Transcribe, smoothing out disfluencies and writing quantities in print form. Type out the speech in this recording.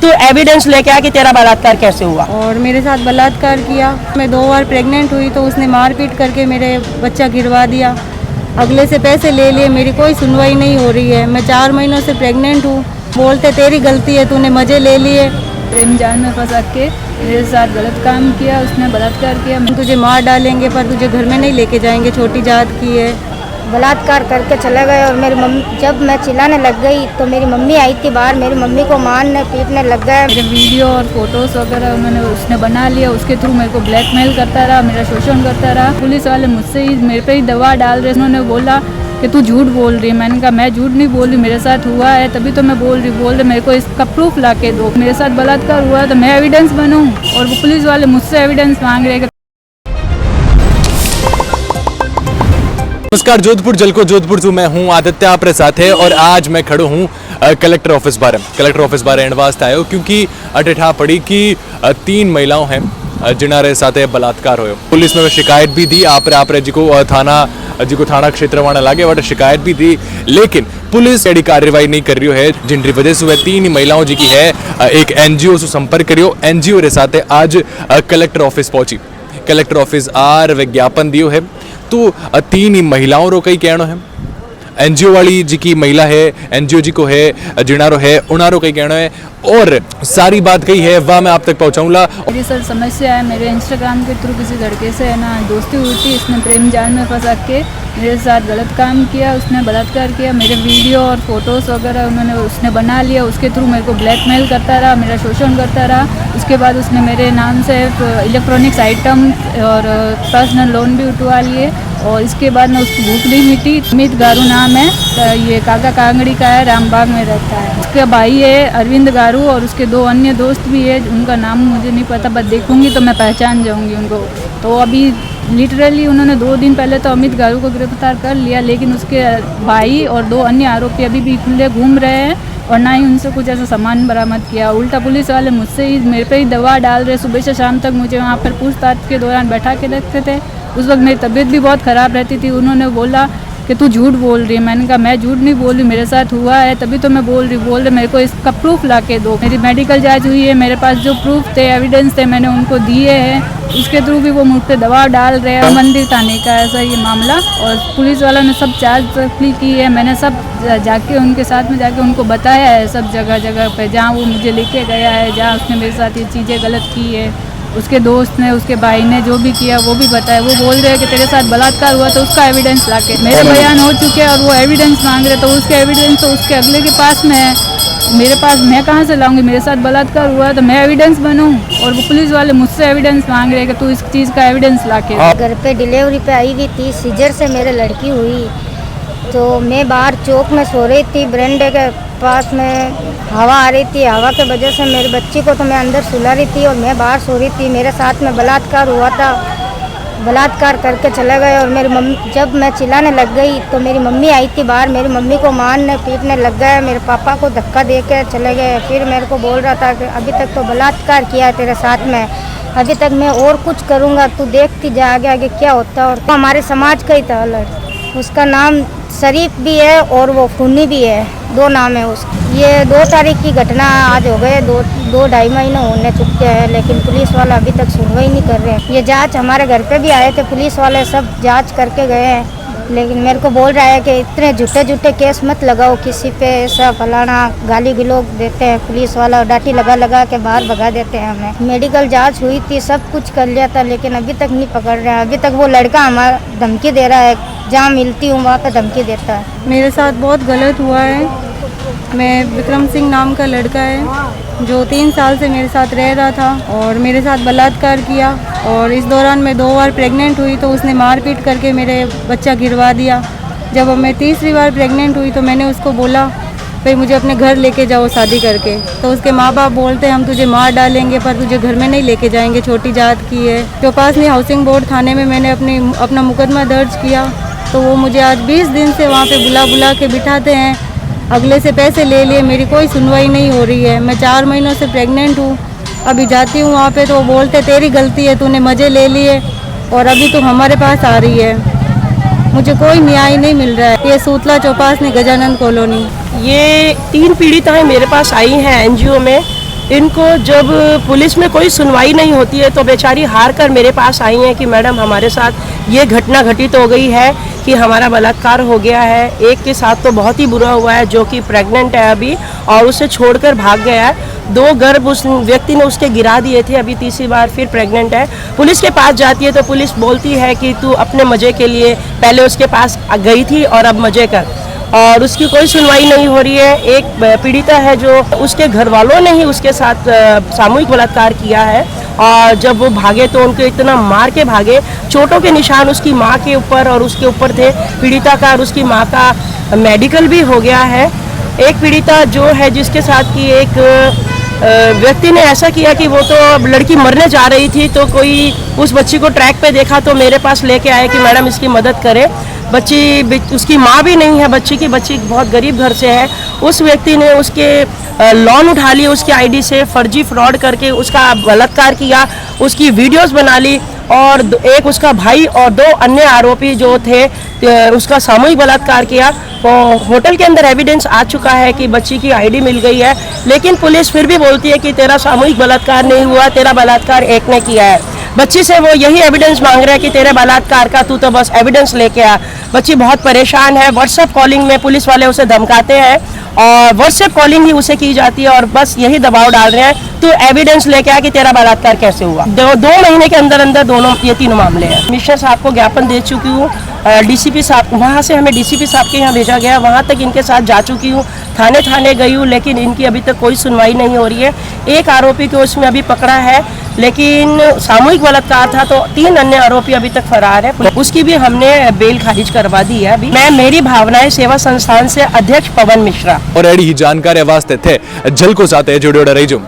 तो एविडेंस लेके आ कि तेरा बलात्कार कैसे हुआ। और मेरे साथ बलात्कार किया। मैं 2 बार प्रेग्नेंट हुई तो उसने मारपीट करके मेरे बच्चा गिरवा दिया। अगले से पैसे ले लिए, मेरी कोई सुनवाई नहीं हो रही है। मैं 4 महीनों से प्रेग्नेंट हूँ। बोलते तेरी गलती है, तूने मजे ले लिए। प्रेम जाल में फंसा के मेरे साथ गलत काम किया, उसने बलात्कार किया। तुझे मार डालेंगे पर तुझे घर में नहीं लेके जाएंगे, छोटी जात की है। बलात्कार करके चले गए। और मेरी मम्मी, जब मैं चिल्लाने लग गई तो मेरी मम्मी आई थी बाहर, मेरी मम्मी को मारने पीटने लग गए। मेरे वीडियो और फोटोज वगैरह उसने बना लिया। उसके थ्रू मेरे को ब्लैकमेल करता रहा, मेरा शोषण करता रहा। पुलिस वाले मुझसे ही मेरे पे ही दबाव डाल रहे। उन्होंने बोला कि तू झूठ बोल रही है। मैंने कहा मैं झूठ नहीं बोल रही, मेरे साथ हुआ है तभी तो मैं बोल रही। मेरे को इसका प्रूफ ला के दो। मेरे साथ बलात्कार हुआ तो मैं एविडेंस बनूं, और वो पुलिस वाले मुझसे एविडेंस मांग रहे हैं। नमस्कार, जोधपुर जलको जोधपुर से मैं हूं आदित्य, आपरे साथ है। और आज मैं खड़ो हूं कलेक्टर ऑफिस बारे एंडवास्त आयो क्योंकि अटेठा पड़ी कि 3 महिलाओं हैं जिनारे साथे बलात्कार होयो। पुलिस में शिकायत भी दी, आपरे जिको थाना क्षेत्र वाला लागे वट शिकायत भी दी, लेकिन पुलिस एडी कार्रवाई नहीं कर रही है, जिनकी वजह से वह 3 महिलाओं जी की है एक एनजीओ से संपर्क करियो। एनजीओ रे साथे आज कलेक्टर ऑफिस पहुंची। कलेक्टर ऑफिस आर विज्ञापन दियो है। तो 3 महिलाओं रो कई कहनो है, एनजीओ वाली जी की महिला है, एनजीओ जी को है जिनारो है, उनारो कई कहना है, और सारी बात कही है वह मैं आप तक पहुंचाऊंगा। मेरी सर समस्या है, मेरे इंस्टाग्राम के थ्रू किसी लड़के से है ना दोस्ती हुई थी। इसने प्रेम जाल में फंसा के मेरे साथ गलत काम किया, उसने बलात्कार किया। मेरे वीडियो और फोटोज़ वगैरह उसने बना लिया। उसके थ्रू मेरे को ब्लैकमेल करता रहा, मेरा शोषण करता रहा। उसके बाद उसने मेरे नाम से इलेक्ट्रॉनिक्स आइटम और पर्सनल लोन भी उठवा लिए। और इसके बाद ना उसकी भूख नहीं मिटी। अमित गारू नाम है, ये काका कांगड़ी का है, रामबाग में रहता है। उसका भाई है अरविंद गारू, और उसके 2 अन्य दोस्त भी है, उनका नाम मुझे नहीं पता, बस देखूंगी तो मैं पहचान जाऊंगी उनको। तो अभी लिटरली उन्होंने 2 दिन पहले तो अमित गारू को गिरफ्तार कर लिया, लेकिन उसके भाई और 2 अन्य आरोपी अभी भी खुले घूम रहे हैं, और ना ही उनसे कुछ ऐसा सामान बरामद किया। उल्टा पुलिस वाले मुझसे ही मेरे पे ही दबाव डाल रहे। सुबह से शाम तक मुझे वहाँ पर पूछताछ के दौरान बैठा के रखते थे। उस वक्त मेरी तबीयत भी बहुत ख़राब रहती थी। उन्होंने बोला कि तू झूठ बोल रही है। मैंने कहा मैं झूठ नहीं बोल रही, मेरे साथ हुआ है तभी तो मैं बोल रही। मेरे को इसका प्रूफ ला के दो। मेरी मेडिकल जांच हुई है, मेरे पास जो प्रूफ थे, एविडेंस थे, मैंने उनको दिए हैं। उसके थ्रू भी वो मुझ पर दबाव डाल रहे हैं। मंदिर थाने का ऐसा ये मामला, और पुलिस वालों ने सब चार्जशीट की है। मैंने सब जाके उनके साथ में जाके उनको बताया है, सब जगह पे जहाँ वो मुझे लेके गया है, जहाँ उसने मेरे साथ ये चीज़ें गलत की है। उसके दोस्त ने, उसके भाई ने जो भी किया वो भी बताया। वो बोल रहे हैं कि तेरे साथ बलात्कार हुआ तो उसका एविडेंस लाके। मेरे बयान हो चुके हैं और वो एविडेंस मांग रहे, तो उसके एविडेंस तो उसके अगले के पास में है, मेरे पास मैं कहाँ से लाऊंगी। मेरे साथ बलात्कार हुआ तो मैं एविडेंस बनूं, और वो पुलिस वाले मुझसे एविडेंस मांग रहे हैं कि तू इस चीज़ का एविडेंस लाके। घर पे डिलीवरी पे आई हुई थी, सीजर से मेरे लड़की हुई। तो मैं बाहर चौक में सो रही थी, बरंडे के पास में हवा आ रही थी। हवा के वजह से मेरी बच्ची को तो मैं अंदर सुला रही थी और मैं बाहर सो रही थी। मेरे साथ में बलात्कार हुआ था। बलात्कार करके चले गए। और मेरी मम्मी, जब मैं चिल्लाने लग गई तो मेरी मम्मी आई थी बाहर, मेरी मम्मी को मारने पीटने लग गए। मेरे पापा को धक्का दे के चले गए। फिर मेरे को बोल रहा था कि अभी तक तो बलात्कार किया है तेरे साथ में, अभी तक मैं और कुछ करूँगा, तू देखती जा आगे आगे क्या होता है। और तो हमारे समाज का ही था लड़का, उसका नाम शरीफ भी है और वो खूनी भी है, 2 नाम है उसका। ये 2 तारीख की घटना आज हो गए, 2-2.5 महीने होने चुके हैं, लेकिन पुलिस वाला अभी तक सुनवाई नहीं कर रहे हैं। ये जांच हमारे घर पे भी आए थे, पुलिस वाले सब जांच करके गए हैं, लेकिन मेरे को बोल रहा है कि इतने झूठे केस मत लगाओ किसी पे, ऐसा फलाना गाली गलौज देते हैं पुलिस वाला, डांटी लगा के बाहर भगा देते हैं हमें। मेडिकल जांच हुई थी, सब कुछ कर लिया था, लेकिन अभी तक नहीं पकड़ रहे हैं। अभी तक वो लड़का हमारा धमकी दे रहा है, जहाँ मिलती हूँ वहाँ पे धमकी देता है। मेरे साथ बहुत गलत हुआ है। मैं विक्रम सिंह नाम का लड़का है जो 3 साल से मेरे साथ रह रहा था और मेरे साथ बलात्कार किया। और इस दौरान मैं 2 बार प्रेग्नेंट हुई तो उसने मारपीट करके मेरे बच्चा गिरवा दिया। जब मैं तीसरी बार प्रेग्नेंट हुई तो मैंने उसको बोला भाई मुझे अपने घर लेके जाओ शादी करके। तो उसके माँ बाप बोलते हम तुझे मार डालेंगे पर तुझे घर में नहीं लेके जाएंगे, छोटी जात की है। चौपास में हाउसिंग बोर्ड थाने में मैंने अपना मुकदमा दर्ज किया। तो वो मुझे आज 20 दिन से वहाँ पे बुला के बिठाते हैं। अगले से पैसे ले लिए, मेरी कोई सुनवाई नहीं हो रही है। मैं 4 महीनों से प्रेग्नेंट हूँ। अभी जाती हूँ वहाँ पे तो वो बोलते तेरी गलती है, तूने मज़े ले लिए और अभी तू हमारे पास आ रही है। मुझे कोई न्याय नहीं मिल रहा है। ये सूतला चौपास में गजानंद कॉलोनी। ये 3 पीड़िताएं मेरे पास आई हैं एनजीओ में, इनको जब पुलिस में कोई सुनवाई नहीं होती है तो बेचारी हार कर मेरे पास आई हैं कि मैडम हमारे साथ ये घटना घटित हो गई है कि हमारा बलात्कार हो गया है। एक के साथ तो बहुत ही बुरा हुआ है जो कि प्रेग्नेंट है अभी और उसे छोड़कर भाग गया है। 2 गर्भ उस व्यक्ति ने उसके गिरा दिए थे, अभी तीसरी बार फिर प्रेग्नेंट है। पुलिस के पास जाती है तो पुलिस बोलती है कि तू अपने मज़े के लिए पहले उसके पास गई थी और अब मज़े कर, और उसकी कोई सुनवाई नहीं हो रही है। एक पीड़िता है जो उसके घर वालों ने ही उसके साथ सामूहिक बलात्कार किया है और जब वो भागे तो उनको इतना मार के भागे, चोटों के निशान उसकी माँ के ऊपर और उसके ऊपर थे। पीड़िता का और उसकी माँ का मेडिकल भी हो गया है। एक पीड़िता जो है जिसके साथ की एक व्यक्ति ने ऐसा किया कि वो तो लड़की मरने जा रही थी तो कोई उस बच्ची को ट्रैक पे देखा तो मेरे पास लेके आए कि मैडम इसकी मदद करें। बच्ची, उसकी माँ भी नहीं है बच्ची की, बच्ची बहुत गरीब घर से है। उस व्यक्ति ने उसके लोन उठा लिए उसकी आईडी से, फर्जी फ्रॉड करके उसका बलात्कार किया, उसकी वीडियोस बना ली और एक उसका भाई और 2 अन्य आरोपी जो थे उसका सामूहिक बलात्कार किया। तो होटल के अंदर एविडेंस आ चुका है कि बच्ची की आईडी मिल गई है, लेकिन पुलिस फिर भी बोलती है कि तेरा सामूहिक बलात्कार नहीं हुआ, तेरा बलात्कार एक ने किया है। बच्ची से वो यही एविडेंस मांग रहा है कि तेरे बलात्कार का तू तो बस एविडेंस लेके आ। बच्ची बहुत परेशान है। व्हाट्सएप कॉलिंग में पुलिस वाले उसे धमकाते हैं और व्हाट्सएप कॉलिंग ही उसे की जाती है और बस यही दबाव डाल रहे हैं तू एविडेंस लेके आ कि तेरा बलात्कार कैसे हुआ। 2 महीने के अंदर अंदर ये तीनों मामले हैं। कमिश्नर साहब को ज्ञापन दे चुकी हूँ, डीसीपी साहब, वहाँ से हमें डीसीपी साहब के यहाँ भेजा गया, वहाँ तक इनके साथ जा चुकी हूँ, थाने गई हूँ, लेकिन इनकी अभी तक कोई सुनवाई नहीं हो रही है। एक आरोपी को उसमें अभी पकड़ा है, लेकिन सामूहिक बलात्कार था तो 3 अन्य आरोपी अभी तक फरार है। उसकी भी हमने बेल खारिज करवा दी है। अभी मैं मेरी भावनाएं सेवा संस्थान से अध्यक्ष पवन मिश्रा और एडी ही जानकारी वास्ते थे झलको साथे जुड़े रही जो।